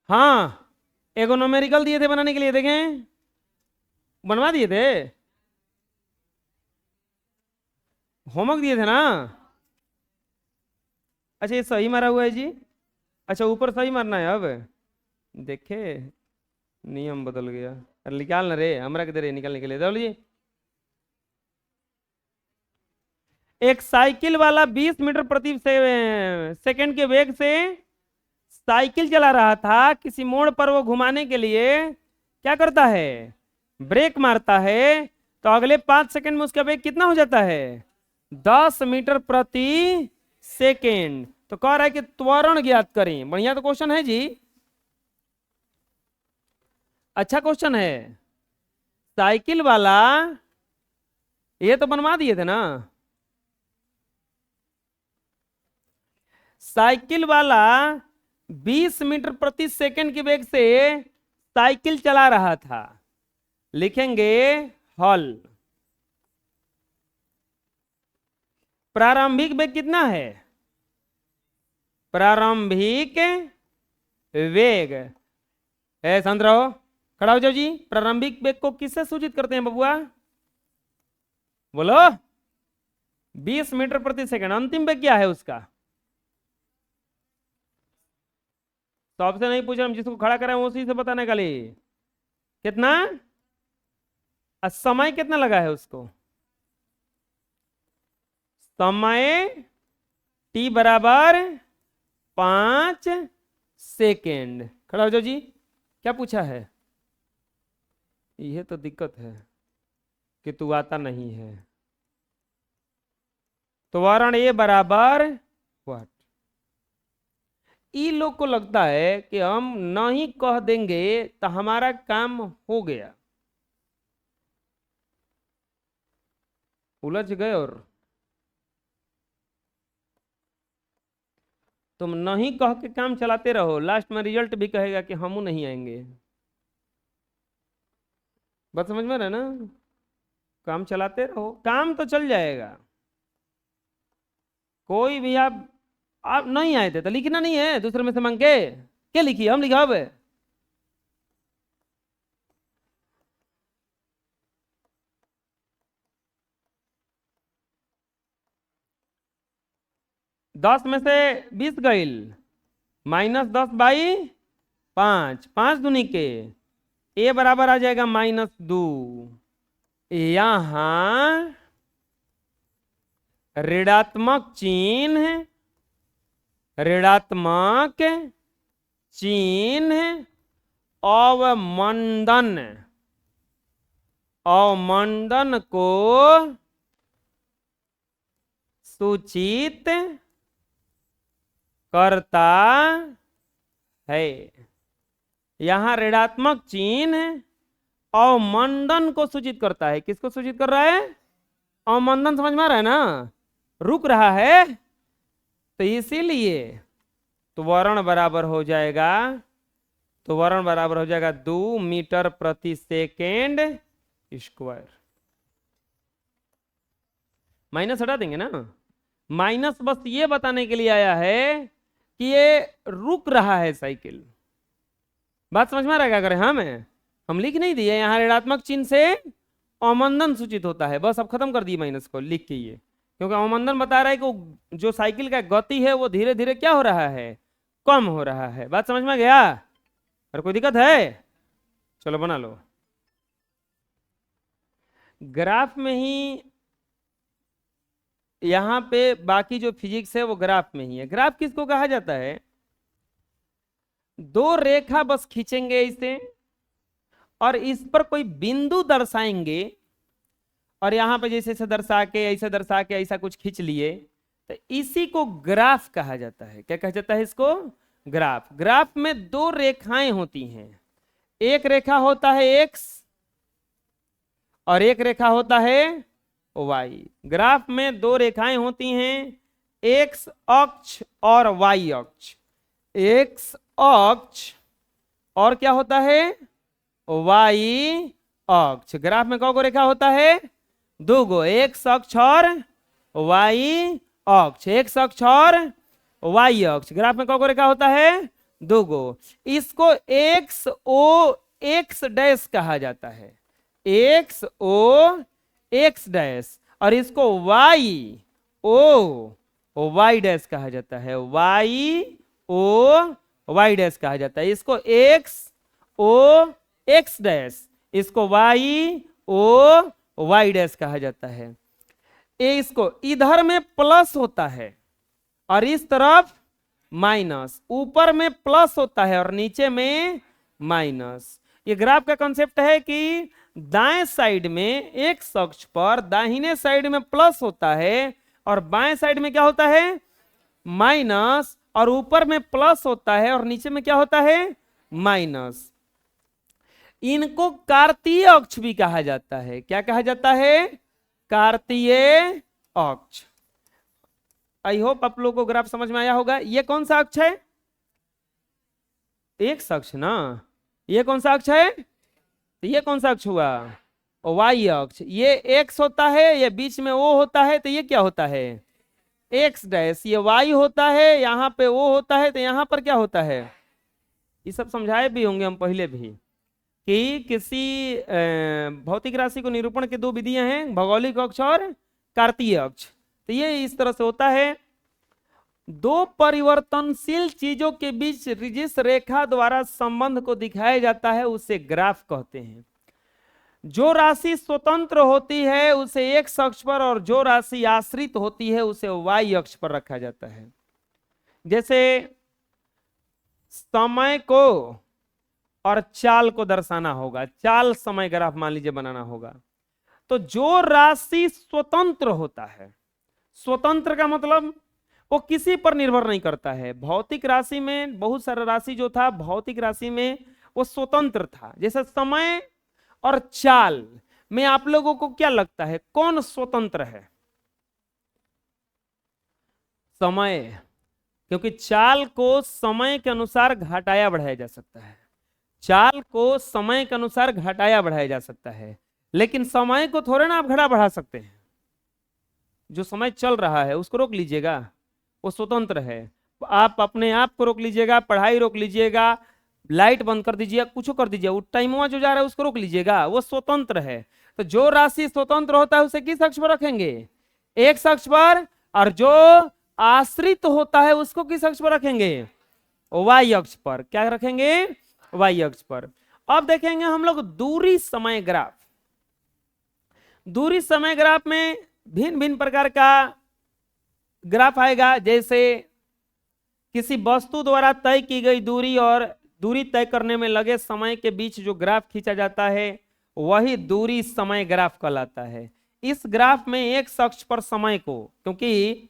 हाँ, एगो न्यूमेरिकल दिए थे बनाने के लिए, देखें बनवा दिए थे, होमवर्क दिए थे ना। अच्छा ये सही मारा हुआ है जी। अच्छा ऊपर सही मारना है अब। देखे, नियम बदल गया। अरे निकाल ना रे, हमरा के दे रे निकालने के लिए, बोलिए। एक साइकिल वाला 20 मीटर प्रति सेकंड के वेग से साइकिल चला रहा था। किसी मोड़ पर वो घुमाने के लिए क्या करता है, ब्रेक मारता है। तो अगले 5 सेकंड में उसका वेग कितना हो जाता है, 10 मीटर प्रति सेकंड। तो कह रहा है कि त्वरण ज्ञात करें। बढ़िया तो क्वेश्चन है जी, अच्छा क्वेश्चन है। साइकिल वाला, ये तो बनवा दिए थे ना। साइकिल वाला 20 मीटर प्रति सेकंड के वेग से साइकिल चला रहा था। लिखेंगे हल। प्रारंभिक वेग कितना है, प्रारंभिक वेग है, शांत रहो, खड़ा हो जाओ जी। प्रारंभिक वेग को किससे सूचित करते हैं बबुआ, बोलो। 20 मीटर प्रति सेकंड। अंतिम वेग क्या है उसका, तो आपसे नहीं पूछ रहा, हम जिसको खड़ा करें उसी से बताने का लिए। कितना, समय कितना लगा है उसको, समय t बराबर 5 सेकेंड। खड़ा हो जाओ जी। क्या पूछा है, यह तो दिक्कत है कि तू आता नहीं है। तो त्वरण ए बराबर व्हाट। ई लोग को लगता है कि हम नहीं कह देंगे तो हमारा काम हो गया, उलझ गए। और तुम नहीं कह के काम चलाते रहो, लास्ट में रिजल्ट भी कहेगा कि हम नहीं आएंगे। बात समझ में रहे ना, काम चलाते रहो, काम तो चल जाएगा। कोई भी आप नहीं आए थे तो लिखना नहीं है दूसरे में से मांग के, क्या लिखिए, हम लिखा अब 10 में से 20 गईल, -10/5, 5 दूनी के, ए बराबर आ जाएगा -2। यहां ऋणात्मक चिन्ह, ऋणात्मक चिन्ह अवमंदन, अवमंदन को सूचित करता है। यहां ऋणात्मक चिन्ह अवमंदन को सूचित करता है। किसको सूचित कर रहा है, अवमंदन। समझ में आ रहा है ना, रुक रहा है। तो इसीलिए त्वरण बराबर हो जाएगा, त्वरण बराबर हो जाएगा 2 मीटर प्रति सेकेंड स्क्वायर। माइनस हटा देंगे ना, माइनस बस ये बताने के लिए आया है कि ये रुक रहा है साइकिल। बात समझ में आ रहा है क्या करें, हम लिख नहीं दिए, यहां ऋणात्मक चिन्ह से अवमंदन सूचित होता है, बस अब खत्म कर दिए माइनस को लिख के ये, क्योंकि अवमंदन बता रहा है कि जो साइकिल का गति है वो धीरे धीरे क्या हो रहा है, कम हो रहा है। बात समझ में आ गया, और कोई दिक्कत है, चलो बना लो। ग्राफ में ही, यहां पे बाकी जो फिजिक्स है वो ग्राफ में ही है। ग्राफ किसको कहा जाता है, दो रेखा बस खींचेंगे इसे और इस पर कोई बिंदु दर्शाएंगे, और यहां पे जैसे ऐसे दर्शा के, ऐसे दर्शा के, ऐसा कुछ खींच लिए, तो इसी को ग्राफ कहा जाता है। क्या कहा जाता है इसको, ग्राफ। ग्राफ में दो रेखाएं होती हैं, एक रेखा होता है एक्स और एक रेखा होता है वाई। ग्राफ में दो रेखाएं होती हैं, एक्स अक्ष और वाई अक्ष। एक्स अक्ष और क्या होता है, वाई अक्ष। ग्राफ में कौन रेखा होता है, दो गो, एक्स अक्ष और वाई अक्ष, एक्स अक्ष और वाई अक्ष। ग्राफ में कौन रेखा होता है, दो गो। इसको एक्स ओ एक्स डैश कहा जाता है, एक्स ओ एक्स डैश, और इसको वाई ओ वाई डैश कहा जाता है, वाई ओ वाई डैश कहा जाता है। इसको एक्स ओ एक्स डैश, इसको वाई ओ वाई डैश कहा जाता है। इसको इधर में प्लस होता है और इस तरफ माइनस, ऊपर में प्लस होता है और नीचे में माइनस। ये ग्राफ का कॉन्सेप्ट है कि दाएं साइड में एक्स अक्ष पर दाहिने साइड में प्लस होता है और बाएं साइड में क्या होता है, माइनस, और ऊपर में प्लस होता है और नीचे में क्या होता है, माइनस। इनको कार्तीय अक्ष भी कहा जाता है। क्या कहा जाता है, कार्तीय अक्ष। आई होप आप लोगों को ग्राफ समझ में आया होगा। ये कौन सा अक्ष है, एक्स अक्ष ना। ये कौन सा अक्ष है, तो ये कौन सा अक्ष हुआ, वाई अक्ष। ये एक्स होता है, ये बीच में ओ होता है, तो ये क्या होता है, एक्स डैश। ये वाई होता है, यहाँ पे ओ होता है, तो यहाँ पर क्या होता है। ये सब समझाए भी होंगे हम पहले भी कि किसी भौतिक राशि को निरूपण के दो विधियां हैं, भौगोलिक अक्ष और कार्तीय अक्ष। तो ये इस तरह से होता है, दो परिवर्तनशील चीजों के बीच जिस रेखा द्वारा संबंध को दिखाया जाता है उसे ग्राफ कहते हैं। जो राशि स्वतंत्र होती है उसे एक्स अक्ष पर और जो राशि आश्रित होती है उसे वाई अक्ष पर रखा जाता है। जैसे समय को और चाल को दर्शाना होगा, चाल समय ग्राफ मान लीजिए बनाना होगा, तो जो राशि स्वतंत्र होता है, स्वतंत्र का मतलब वो किसी पर निर्भर नहीं करता है। भौतिक राशि में बहुत सारा राशि जो था भौतिक राशि में वो स्वतंत्र था। जैसे समय और चाल में आप लोगों को क्या लगता है कौन स्वतंत्र है, समय, क्योंकि चाल को समय के अनुसार घटाया बढ़ाया जा सकता है, चाल को समय के अनुसार घटाया बढ़ाया जा सकता है, लेकिन समय को थोड़े ना आप घटा बढ़ा सकते हैं। जो समय चल रहा है उसको रोक लीजिएगा, वो स्वतंत्र है। आप अपने आप को रोक लीजिएगा, पढ़ाई रोक लीजिएगा, लाइट बंद कर दीजिए, कुछ कर दीजिए, वो टाइम जो जा रहा है उसको रोक लीजिएगा, वो स्वतंत्र है। तो जो राशि स्वतंत्र होता है उसे किस अक्ष पर रखेंगे, एक्स अक्ष पर, और जो आश्रित होता है उसको किस अक्ष पर रखेंगे, वाई अक्ष पर। क्या रखेंगे, वाई अक्ष पर। अब देखेंगे हम लोग दूरी समय ग्राफ। दूरी समय ग्राफ में भिन्न भिन्न प्रकार का ग्राफ आएगा। जैसे किसी वस्तु द्वारा तय की गई दूरी और दूरी तय करने में लगे समय के बीच जो ग्राफ खींचा जाता है वही दूरी समय ग्राफ कहलाता है। इस ग्राफ में एक अक्ष पर समय को, क्योंकि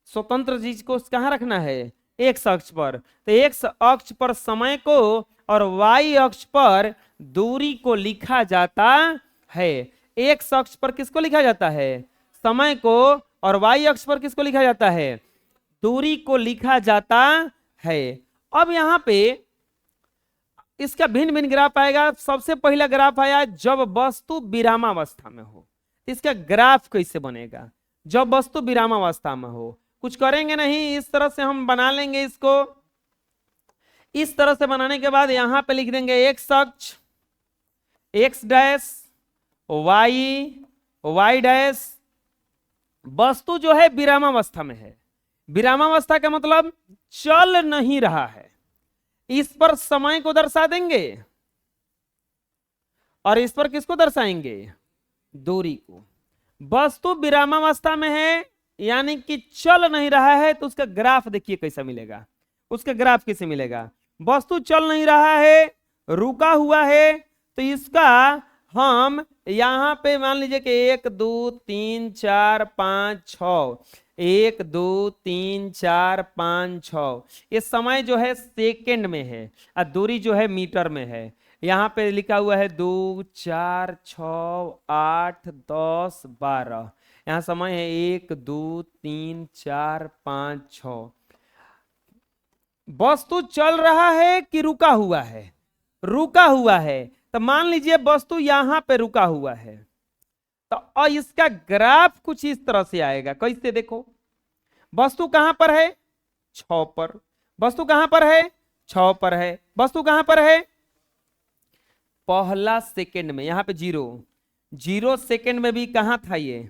स्वतंत्र चीज को कहां रखना है, एक अक्ष पर, तो एक अक्ष पर समय को और वाई अक्ष पर दूरी को लिखा जाता है। एक अक्ष पर किसको लिखा जाता है, समय को, और वाई अक्ष पर किसको लिखा जाता है, दूरी को लिखा जाता है। अब यहां पे इसका भिन्न भिन्न ग्राफ आएगा। सबसे पहला ग्राफ आया जब वस्तु विरामावस्था में हो। इसका ग्राफ कैसे बनेगा, जब वस्तु विरामावस्था में हो। कुछ करेंगे नहीं, इस तरह से हम बना लेंगे इसको। इस तरह से बनाने के बाद यहां पे लिख देंगे एक्स अक्ष, X dash, Y, Y dash. वस्तु जो है विरामावस्था में है। विरामावस्था का मतलब चल नहीं रहा है। इस पर समय को दर्शा देंगे और इस पर किसको दर्शाएंगे, दूरी को। वस्तु विरामावस्था में है यानी कि चल नहीं रहा है, तो उसका ग्राफ देखिए कैसा मिलेगा। उसका ग्राफ कैसे मिलेगा, वस्तु चल नहीं रहा है, रुका हुआ है, तो इसका हम यहां पे मान लीजिए कि 1 2 3 4 5 6, 1 2 3 4 5 6। ये समय जो है सेकंड में है और दूरी जो है मीटर में है। यहाँ पे लिखा हुआ है 2 4 6 8 10 12। यहाँ समय है 1 2 3 4 5 6। वस्तु चल रहा है कि रुका हुआ है, रुका हुआ है। तो मान लीजिए वस्तु यहां पे रुका हुआ है, तो और इसका ग्राफ कुछ इस तरह से आएगा। कैसे देखो, वस्तु कहां पर है, 6 पर। वस्तु कहां पर है, 6 पर है। वस्तु कहां पर है? पहला सेकंड में, यहां पे 0 सेकंड में भी कहां था ये?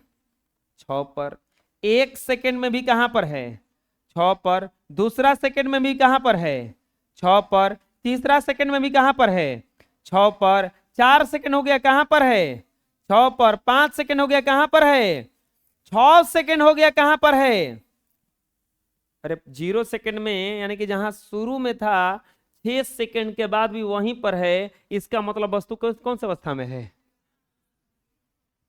6 पर। 1 सेकंड में भी कहां पर है? 6 पर। दूसरा सेकंड में भी कहां पर है? 6 पर। तीसरा सेकंड में भी कहां पर है? 6 पर। 4 सेकंड हो गया, कहां पर है? 6 पर। 5 सेकंड हो गया, कहां पर है? 6 सेकंड हो गया, कहां पर है? अरे 0 सेकंड में, यानी कि जहां शुरू में था 6 सेकंड के बाद भी वहीं पर है, इसका मतलब वस्तु कौन सी अवस्था में है?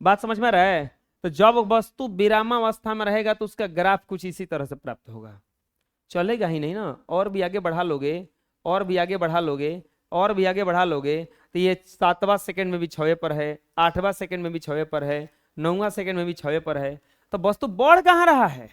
बात समझ में आ रहा है? तो जब वस्तु विरामावस्था में रहेगा तो उसका ग्राफ कुछ इसी तरह से प्राप्त होगा। चलेगा ही नहीं ना, और भी आगे बढ़ा लोगे, और भी आगे बढ़ा लोगे, और भी आगे बढ़ा लोगे, तो ये 7वां सेकंड में भी 6 पर है, 8वां सेकंड में भी 6 पर है, 9वां सेकंड में भी 6 पर है। तो वस्तु बढ़ कहां रहा है?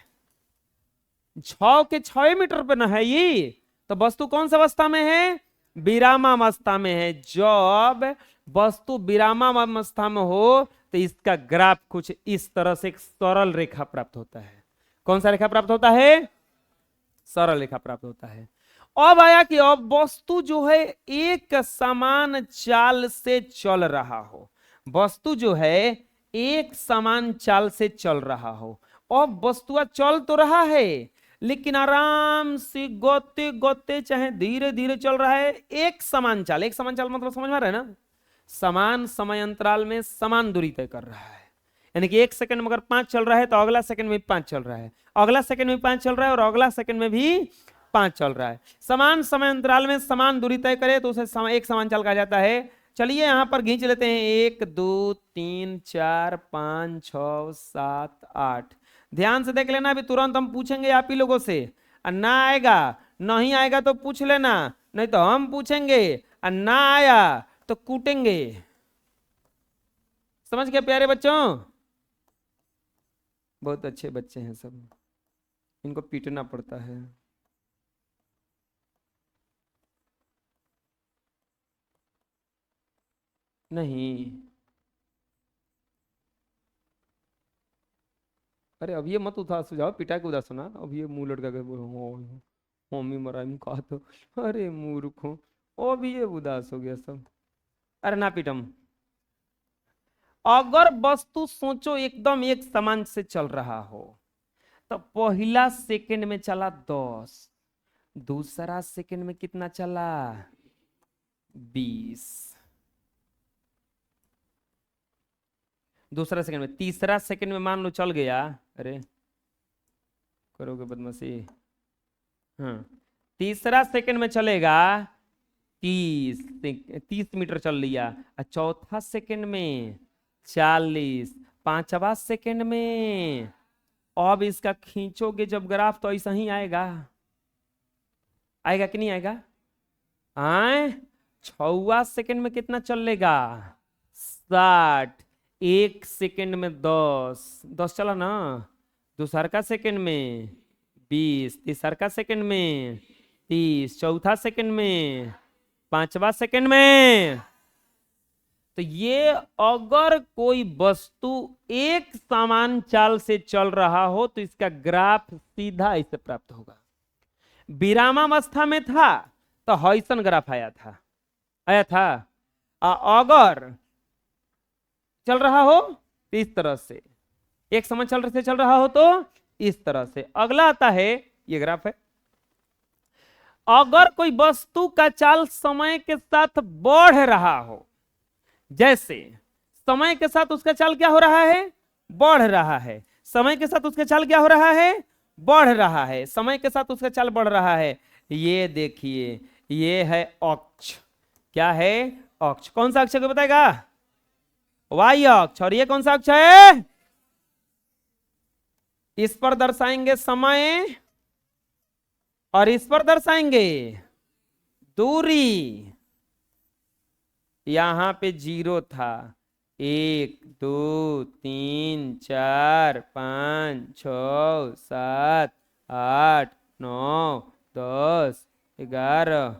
6 के 6 मीटर पे ना है ये। तो वस्तु कौन सी अवस्था में है? विरामावस्था में है। जब वस्तु विरामावस्था में हो तो इसका ग्राफ कुछ इस तरह से एक सरल रेखा प्राप्त होता है। कौन सा रेखा प्राप्त होता है? सरल रेखा प्राप्त होता है। अब आया कि अब वस्तु जो है एक समान चाल से चल रहा हो, वस्तु जो है एक समान चाल से चल रहा हो। अब वस्तु चल तो रहा है लेकिन आराम से गोते गोते चाहे धीरे धीरे चल रहा है। एक समान चाल, एक समान चाल मतलब समझ में आ रहा है ना? समान समय अंतराल में समान दूरी तय कर रहा है। यानी कि 1 सेकंड में अगर 5 चल रहा है तो अगला सेकंड में भी 5 चल रहा है, अगला सेकंड में 5 चल रहा है और अगला सेकंड में भी 5 चल रहा है। समान समय अंतराल में समान दूरी तय करे तो उसे एक समान चाल कहा जाता है। चलिए यहां पर खींच लेते हैं 1 2 3 4 5 6 7 8। ध्यान से देख लेना, अभी तुरंत हम पूछेंगे आप ही लोगों से। ना आएगा, नहीं आएगा तो पूछ लेना, नहीं तो हम पूछेंगे, और ना आया तो कूटेंगे। समझ गए प्यारे बच्चों? बहुत अच्छे बच्चे हैं सब, इनको पीटना पड़ता है। नहीं, अरे अब ये मत उदास हो जाओ, पिटा के उदास होना। अब ये मुंह लटका के मम्मी मरा कहा तो, अरे मूर्खों, अब ये उदास हो गया सब। अरे ना पीटम। अगर वस्तु सोचो एकदम एक समान से चल रहा हो तो पहला सेकंड में चला 10, दूसरा सेकंड में कितना चला? 20, दूसरा सेकंड में। तीसरा सेकंड में मान लो चल गया, अरे करोगे बदमाशी। हाँ, तीसरा सेकंड में चलेगा 30 मीटर चल लिया, और चौथा सेकंड में 40, 5वां सेकंड में। अब इसका खींचोगे जब ग्राफ तो ऐसा ही आएगा, आएगा कि नहीं आएगा? आए 6वां सेकंड में कितना चल लेगा? 60, 1 सेकंड में 10 चला ना, दूसरा का सेकंड में 20, तीसरा का सेकंड में 30, चौथा सेकंड में, 5वां सेकंड में। तो ये अगर कोई वस्तु एक समान चाल से चल रहा हो तो इसका ग्राफ सीधा इसे प्राप्त होगा। विरामावस्था में था तो हॉइसन ग्राफ आया था। अगर चल रहा हो तो इस तरह से, एक समान चाल से चल रहा हो तो इस तरह से। अगला आता है, ये ग्राफ है। अगर कोई वस्तु का चाल समय के साथ बढ़ रहा हो, जैसे समय के साथ उसका चाल क्या हो रहा है? बढ़ रहा है। समय के साथ उसका चाल क्या हो रहा है? बढ़ रहा है। समय के साथ उसका चाल बढ़ रहा है। ये देखिए, ये है अक्ष। क्या है? अक्ष। कौन सा अक्ष को बताएगा? वाई अक्ष। और ये कौन सा अक्ष है? इस पर दर्शाएंगे समय और इस पर दर्शाएंगे दूरी। यहां पे 0 था, 1 2 3 4 5 6 7 8 9 10 11,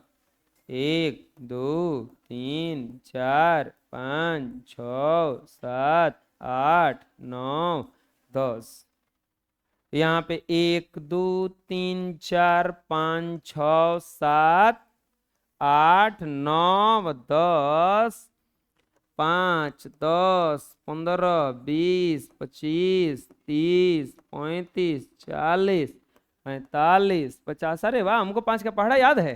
1 2 3 4 5 6 7 8 9 10। यहाँ पे 1 2 3 4 5 6 7 8 9 10 5 10 15 20 25 30 35 40 45 50। अरे वाह, हमको 5 का पहाड़ा याद है।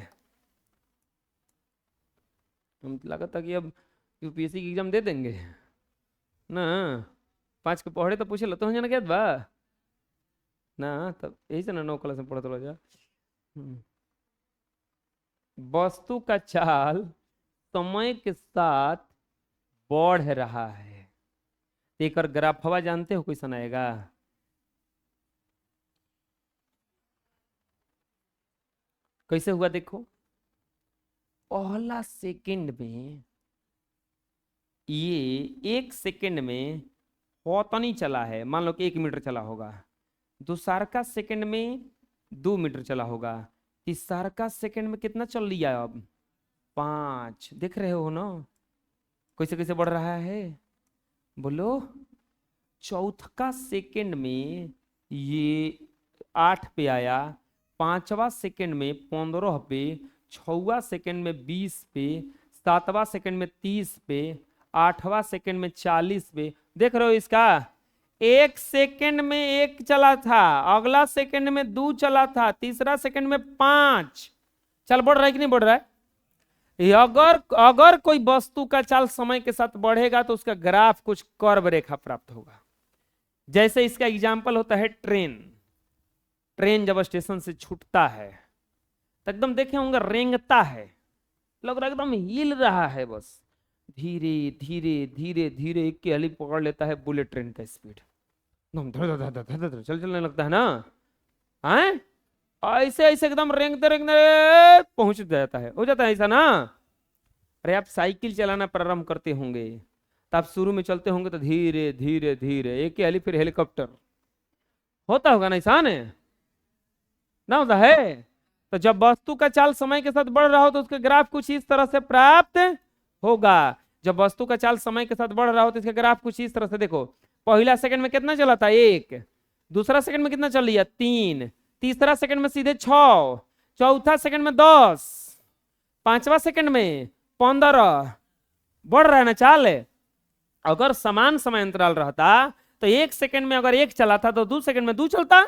हम लगा था कि अब यूपीएससी की एग्जाम दे देंगे ना। 5 के पढ़े तो पूछे लो तो ना क्या बा ना, तब यही से ना 9 क्लास में पढ़ा तो जा। वस्तु का चाल समय के साथ बढ़ रहा है। एक और ग्राफवा जानते हो, कोई सुनाएगा? कैसे हुआ देखो। पहला सेकंड में ये 1 सेकंड में नहीं चला है, मान लो कि 1 मीटर चला होगा। दूसरा का सेकंड में 2 मीटर चला होगा। तीसरा का सेकंड में कितना चल लिया अब? 5। देख रहे हो ना कैसे कैसे बढ़ रहा है, बोलो। चौथा सेकंड में ये 8 पे आया, 5वां सेकंड में 15 पे, 6वां सेकंड में 20 पे, 7वां सेकंड में 30 पे, 8वां सेकंड में 40 पे। देख रहे हो इसका? 1 सेकंड में 1 चला था, अगला सेकंड में 2 चला था, तीसरा सेकंड में 5। चल बढ़ रहा है कि नहीं बढ़ रहा है? अगर अगर कोई वस्तु का चाल समय के साथ बढ़ेगा तो उसका ग्राफ कुछ कर्व रेखा प्राप्त होगा। जैसे इसका एग्जाम्पल होता है ट्रेन। ट्रेन जब स्टेशन से छूटता है तो एकदम देखे होंगे रेंगता है, लग रहा है एकदम हिल रहा है, बस धीरे धीरे धीरे धीरे एक के हली पकड़ लेता है बुलेट ट्रेन का स्पीड, एकदम धड़ धड़ धड़ धड़ धड़ चल चलने लगता है ना। हैं ऐसे ऐसे एकदम रेंगते रेंगते पहुंच जाता है, हो जाता है ऐसा ना। अरे आप साइकिल चलाना प्रारंभ करते होंगे तो आप शुरू में चलते होंगे तो धीरे धीरे धीरे, एक ही फिर हेलीकॉप्टर होता होगा ना, ऐसा ना होता है। तो जब वस्तु का चाल समय के साथ बढ़ रहा हो तो उसका ग्राफ कुछ इस तरह से प्राप्त होगा। जब वस्तु का चाल समय के साथ बढ़ रहा हो तो इसका ग्राफ कुछ इस तरह से देखो। पहला सेकंड में कितना चला था? 1। दूसरा सेकंड में कितना चल लिया? 3। तीसरा सेकंड में सीधे 6। चौथा सेकंड में 10। 5वां सेकंड में 15। बढ़ रहा है ना चाल। अगर समान समय अंतराल रहता तो 1 सेकंड में अगर 1 चला था तो 2 सेकंड में 2 चलता,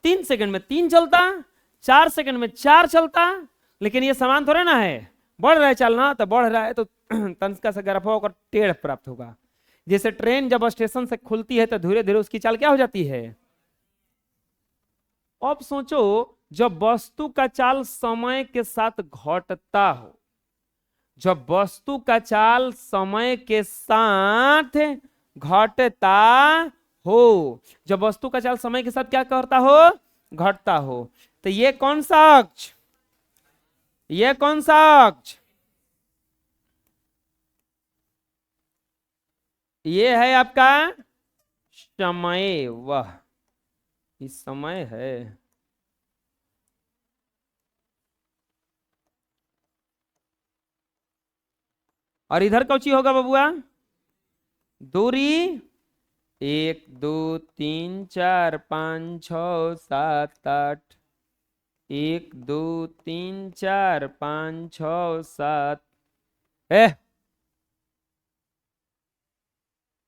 3 सेकंड में 3 चलता, 4 सेकंड में 4 चलता। लेकिन ये समान थोड़े ना है, बढ़ रहा है चलना तो बढ़ रहा है तो तंत्रिका से ग्राफ होकर टेढ़ प्राप्त होगा। जैसे ट्रेन जब स्टेशन से खुलती है तो धीरे धीरे उसकी चाल क्या हो जाती है। अब सोचो जब वस्तु का चाल समय के साथ घटता हो, जब वस्तु का चाल समय के साथ घटता हो, जब वस्तु का चाल समय के साथ क्या करता हो? घटता हो, तो ये कौन सा अक्ष? ये कौन सा अक्ष? ये है आपका समय। वह इस समय है। और इधर कौची होगा बबुआ? दूरी 1 2 3 4 5 6 7 8। 1 2 3 4 5 6 7।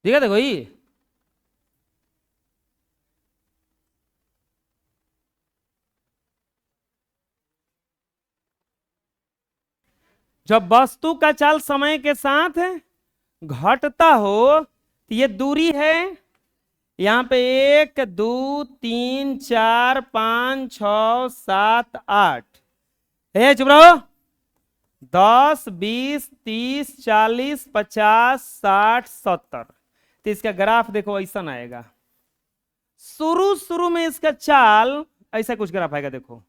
ठीक है देखो ही। जब वस्तु का चाल समय के साथ घटता हो तो ये दूरी है यहां पे 1 2 3 4 5 6 7 8। चुप रहो। 10 20 30 40 50 60 70। तो इसका ग्राफ देखो ऐसा आएगा। शुरू शुरू में इसका चाल ऐसा कुछ ग्राफ आएगा देखो।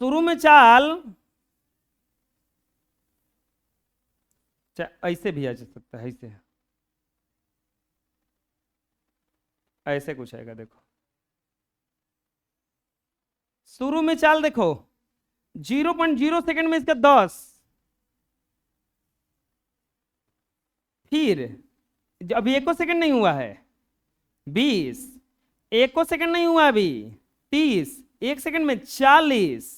शुरू में चाल ऐसे भी आ जा सकता है, ऐसे ऐसे कुछ आएगा देखो। शुरू में चाल देखो 0.0 सेकंड में इसका 10। फिर अभी 1 सेकंड नहीं हुआ है 20। 1 सेकंड नहीं हुआ अभी 30। 1 सेकंड में 40।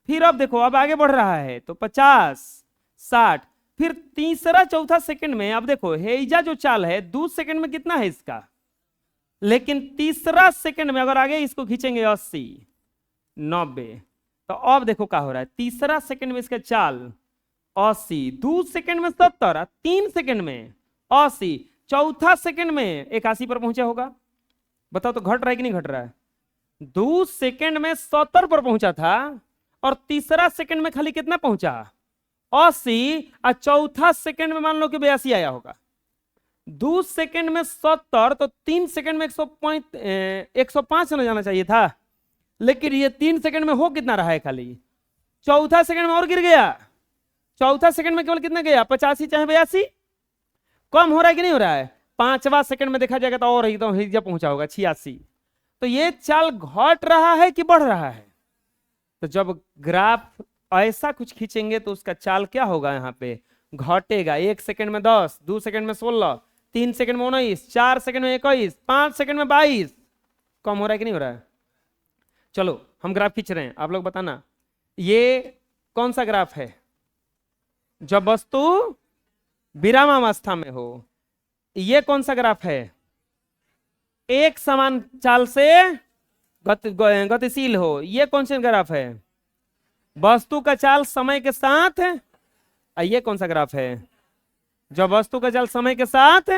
फिर अब देखो अब आगे बढ़ रहा है तो 50, 60, फिर तीसरा चौथा सेकंड में अब देखो हेजा जो चाल है 2 सेकंड में कितना है इसका, लेकिन तीसरा सेकंड में अगर आगे इसको खींचेंगे 80, 90, तो अब देखो क्या हो रहा है, तीसरा सेकंड में इसका चाल 80, 2 सेकंड में 70, 3 सेकंड में 80, चौथा सेकंड में 81 पर पहुंचा होगा। बताओ तो घट रहा है कि नहीं घट रहा है? 2 सेकंड में 70 पर पहुंचा था और तीसरा सेकंड में खाली कितना पहुंचा, 80, और चौथा सेकंड में मान लो कि 82 आया होगा। 2 सेकंड में 70 तो 3 सेकंड में 105 न जाना चाहिए था, लेकिन ये 3 सेकंड में हो कितना रहा है खाली, चौथा सेकंड में और गिर गया, चौथा सेकंड में केवल कितना गया 85 चाहे 82, कम हो रहा है कि नहीं हो रहा है? पांचवा सेकंड में देखा जाएगा तो और एकदम जब पहुंचा होगा 86। तो ये चाल घट रहा है कि बढ़ रहा है? तो जब ग्राफ ऐसा कुछ खींचेंगे तो उसका चाल क्या होगा, यहाँ पे घटेगा। 1 सेकंड में 10, 2 सेकंड में 16, 3 सेकंड में 19, 4 सेकंड में 21, 5 सेकंड में 22। कम हो रहा है कि नहीं हो रहा है? चलो हम ग्राफ खींच रहे हैं, आप लोग बताना ये कौन सा ग्राफ है? जब वस्तु विरामावस्था में हो। ये कौन सा ग्राफ है? एक समान चाल से गतिशील हो। ये कौन सा ग्राफ है? वस्तु का चाल समय के साथ। ये कौन सा ग्राफ है? जब वस्तु का चाल समय के साथ,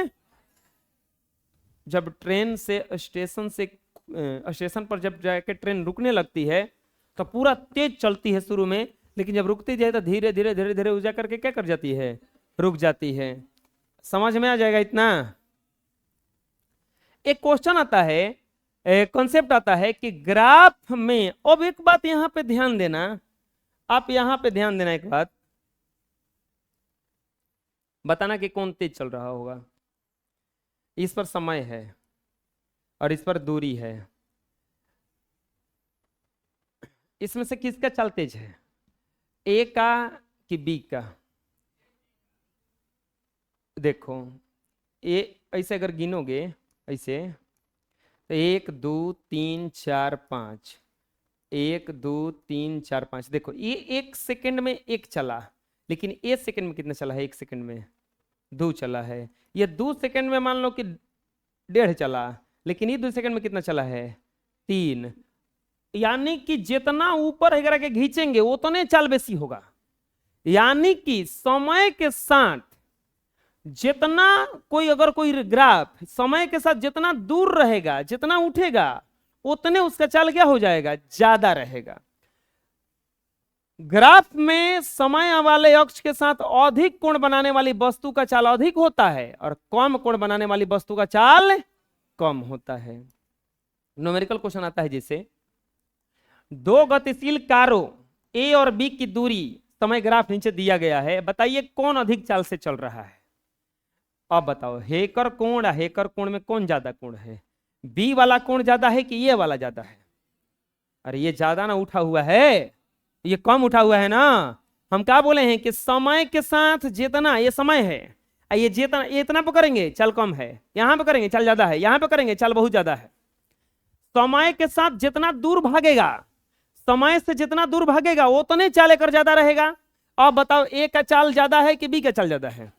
जब ट्रेन से स्टेशन पर जब जाके ट्रेन रुकने लगती है तो पूरा तेज चलती है शुरू में, लेकिन जब रुकती जाए तो धीरे धीरे धीरे धीरे उजा करके क्या कर जाती है, रुक जाती है। समझ में आ जाएगा इतना? एक क्वेश्चन आता है, कॉन्सेप्ट आता है कि ग्राफ में, अब एक बात यहां पे ध्यान देना, आप यहां पे ध्यान देना, एक बात बताना कि कौन तेज चल रहा होगा। इस पर समय है और इस पर दूरी है, इसमें से किसका चाल तेज है, ए का कि बी का? देखो ए ऐसे अगर गिनोगे ऐसे तो 1 2 3 4 5, 1 2 3 4 5। देखो ये 1 सेकंड में 1 चला, लेकिन 1 सेकंड में कितना चला है? 1 सेकंड में 2 चला है। ये 2 सेकंड में मान लो कि 1.5 चला, लेकिन ये 2 सेकंड में कितना चला है? 3। यानी कि जितना ऊपर अगर के खींचेंगे उतने चाल बेसी होगा। यानी कि समय के साथ जितना कोई ग्राफ समय के साथ जितना दूर रहेगा, जितना उठेगा, उतने उसका चाल क्या हो जाएगा? ज्यादा रहेगा। ग्राफ में समय वाले अक्ष के साथ अधिक कोण बनाने वाली वस्तु का चाल अधिक होता है और कम कोण बनाने वाली वस्तु का चाल कम होता है। न्यूमेरिकल क्वेश्चन आता है, जैसे 2 गतिशील कारों ए और बी की दूरी, समय ग्राफ नीचे दिया गया है, बताइए कौन अधिक चाल से चल रहा है? अब बताओ, हेकर कोण, हेकर कोण में कौन ज्यादा कोण है? बी वाला कोण ज्यादा है कि ये वाला ज्यादा है? अरे ये ज्यादा ना उठा हुआ है, ये कम उठा हुआ है ना। हम क्या बोले हैं कि समय के साथ जितना, ये समय है, ये जितना, ये इतना पे करेंगे चल कम है, यहां पे करेंगे चल ज्यादा है, यहां पे करेंगे चल बहुत ज्यादा है। समय के साथ जितना दूर भागेगा, समय से जितना दूर भागेगा उतने चाल लेकर ज्यादा रहेगा। अब बताओ ए का चाल ज्यादा है कि बी का चाल ज्यादा है?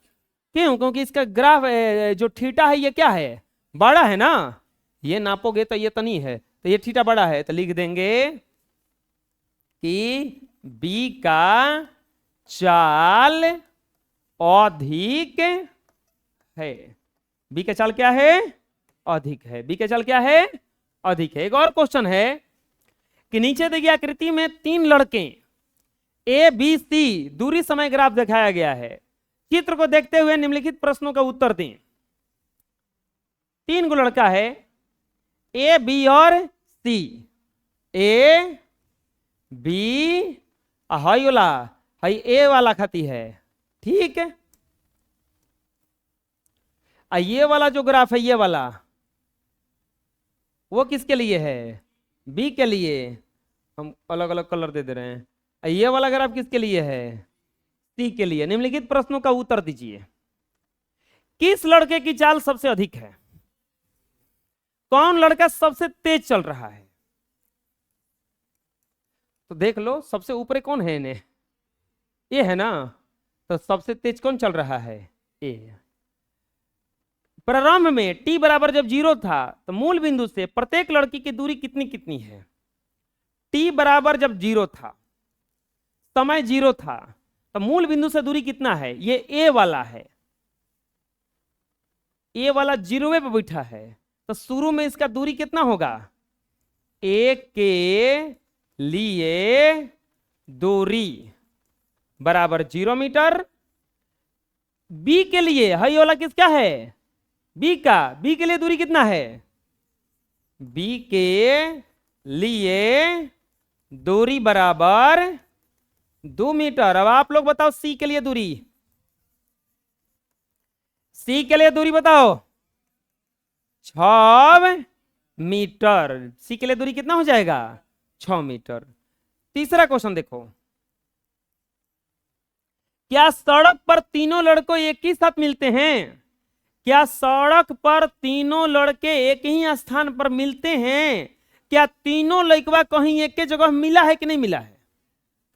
क्यों? क्योंकि इसका ग्राफ जो थीटा है ये क्या है? बड़ा है ना। ये नापोगे तो ये तनी है, तो ये थीटा बड़ा है, तो लिख देंगे कि बी का चाल अधिक है। बी का चाल क्या है? अधिक है। बी का चाल क्या है? अधिक है। एक और क्वेश्चन है कि नीचे दी गई आकृति में 3 लड़के ए बी सी दूरी समय ग्राफ दिखाया गया है। चित्र को देखते हुए निम्नलिखित प्रश्नों का उत्तर दें। 3 गो लड़का है, ए बी और सी। ए बी हाई वाला, हाई ए वाला खाती है, ठीक है। ये वाला जो ग्राफ है, ये वाला, वो किसके लिए है? बी के लिए। हम अलग अलग कलर दे रहे हैं। ये वाला ग्राफ किसके लिए है? सी के लिए। निम्नलिखित प्रश्नों का उत्तर दीजिए। किस लड़के की चाल सबसे अधिक है? कौन लड़का सबसे तेज चल रहा है? तो देख लो सबसे ऊपर कौन है इन्हें, ये है ना, तो सबसे तेज कौन चल रहा है, ये। प्रारंभ में t बराबर जब 0 था तो मूल बिंदु से प्रत्येक लड़की की दूरी कितनी कितनी है। t बराबर जब 0 था, समय 0 था, तो मूल बिंदु से दूरी कितना है, ये a वाला है, ए वाला 0 पे बैठा है, तो शुरू में इसका दूरी कितना होगा, ए के लिए दूरी बराबर 0 मीटर, बी के लिए है, ये वाला किसका है, बी का, बी के लिए दूरी कितना है, बी के लिए दूरी बराबर 2 मीटर। अब आप लोग बताओ सी के लिए दूरी, सी के लिए दूरी बताओ 6 मीटर, सी के लिए दूरी कितना हो जाएगा 6 मीटर। तीसरा क्वेश्चन देखो, क्या सड़क पर तीनों लड़कों एक ही साथ मिलते हैं, क्या सड़क पर तीनों लड़के एक ही स्थान पर मिलते हैं, क्या तीनों लड़कवा कहीं एक के जगह मिला है कि नहीं मिला है,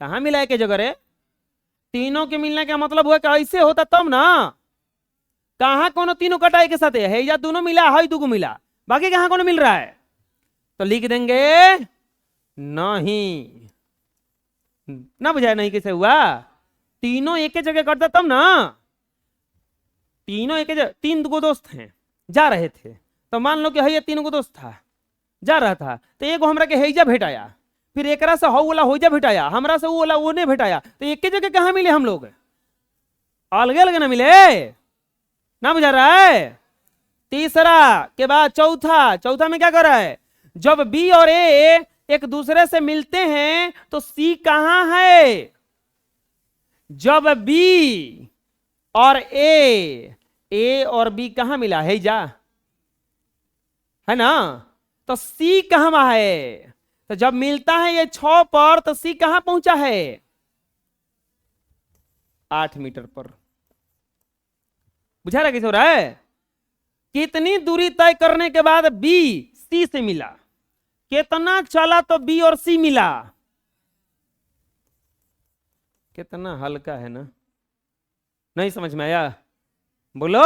कहां मिला है के जगह रे, तीनों के मिलने का मतलब हुआ कि ऐसे होता तब ना, कहां कोनो तीनों कटाई के साथ है, या दोनों मिला है, दुगो मिला, बाकी कहां कोनो मिल रहा है, तो लिख देंगे नहीं, ना बुझाया, नहीं कैसे हुआ, तीनों एक जगह करता तब ना, तीनों एक जगह, 3 गो दोस्त हैं जा रहे थे, तो मान लो कि है ये 3 गो दोस्त था जा रहा था, तो एगो हमरा के हैजा भेटाया, फिर एकरा से हौ वाला होइजा भेटाया, हमरा से वो वाला वो ने भेटाया, तो एक जगह कहां मिले हम लोग, अलग अलग ना मिले, ना बुझा रहा है। तीसरा के बाद चौथा, चौथा में क्या कर रहा है, जब बी और ए एक दूसरे से मिलते हैं तो सी कहां है, जब बी और ए और बी कहां मिला है जा, है ना, तो सी कहां है, तो जब मिलता है ये 6 पर तो सी कहां पहुंचा है 8 मीटर पर। बुझा रहा कैसे हो रहा है, कितनी दूरी तय करने के बाद बी सी से मिला, कितना चला तो बी और सी मिला, कितना हल्का है ना, नहीं समझ में आया, बोलो।